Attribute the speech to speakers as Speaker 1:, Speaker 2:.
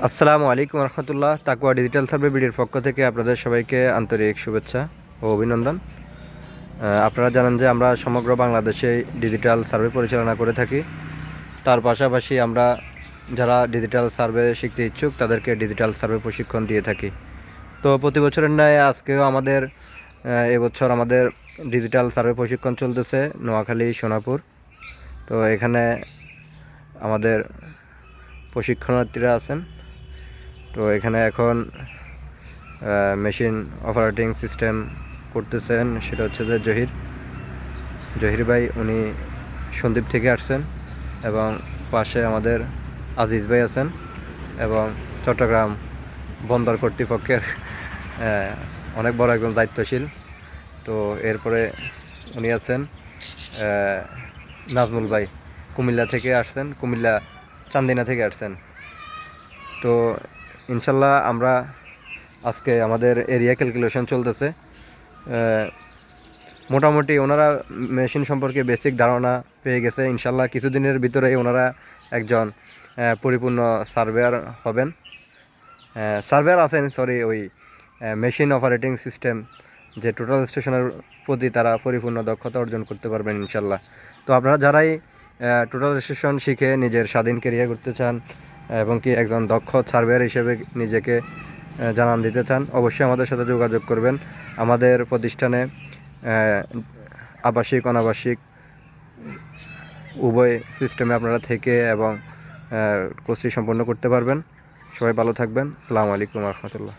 Speaker 1: আসসালামু আলাইকুম রহমতুল্লাহ। তাকুয়া ডিজিটাল সার্ভে বিডির পক্ষ থেকে আপনাদের সবাইকে আন্তরিক শুভেচ্ছা ও অভিনন্দন। আপনারা জানেন যে আমরা সমগ্র বাংলাদেশে ডিজিটাল সার্ভে পরিচালনা করে থাকি। তার পাশাপাশি আমরা যারা ডিজিটাল সার্ভে শিখতে ইচ্ছুক তাদেরকে ডিজিটাল সার্ভে প্রশিক্ষণ দিয়ে থাকি। তো প্রতি বছরের ন্যায় আজকেও আমাদের এবছর আমাদের ডিজিটাল সার্ভে প্রশিক্ষণ চলতেছে নোয়াখালী সোনাপুর। তো এখানে আমাদের প্রশিক্ষণার্থীরা আছেন। তো এখানে এখন মেশিন অপারেটিং সিস্টেম করতেছেন, সেটা হচ্ছে যে জহির ভাই, উনি সন্দ্বীপ থেকে আসছেন, এবং পাশে আমাদের আজিজ ভাই আছেন এবং চট্টগ্রাম বন্দর কর্তৃপক্ষের অনেক বড় একজন দায়িত্বশীল। তো এরপরে উনি আছেন নাজমুল ভাই, কুমিল্লা থেকে আসছেন, কুমিল্লা চান্দিনা থেকে আসছেন। তো ইনশাল্লাহ আমরা আজকে আমাদের এরিয়া ক্যালকুলেশন চলতেছে। মোটামুটি ওনারা মেশিন সম্পর্কে বেসিক ধারণা পেয়ে গেছে। ইনশাল্লাহ কিছুদিনের ভিতরেই ওনারা একজন পরিপূর্ণ সার্ভেয়ার হবেন। সার্ভেয়ার আছেন, সরি, ওই মেশিন অপারেটিং সিস্টেম যে টোটাল স্টেশনের প্রতি তারা পরিপূর্ণ দক্ষতা অর্জন করতে পারবেন ইনশাল্লাহ। তো আপনারা যারাই টোটাল স্টেশন শিখে নিজের স্বাধীন ক্যারিয়ার করতে চান এবং কি একজন দক্ষ সার্ভেয়ার হিসেবে নিজেকে জানান দিতে চান, অবশ্যই আমাদের সাথে যোগাযোগ করবেন। আমাদের প্রতিষ্ঠানে আবাসিক অনাবাসিক উভয় সিস্টেমে আপনারা থেকে এবং কোর্সটি সম্পন্ন করতে পারবেন। সবাই ভালো থাকবেন। আসসালামু আলাইকুম রহমতুল্লাহ।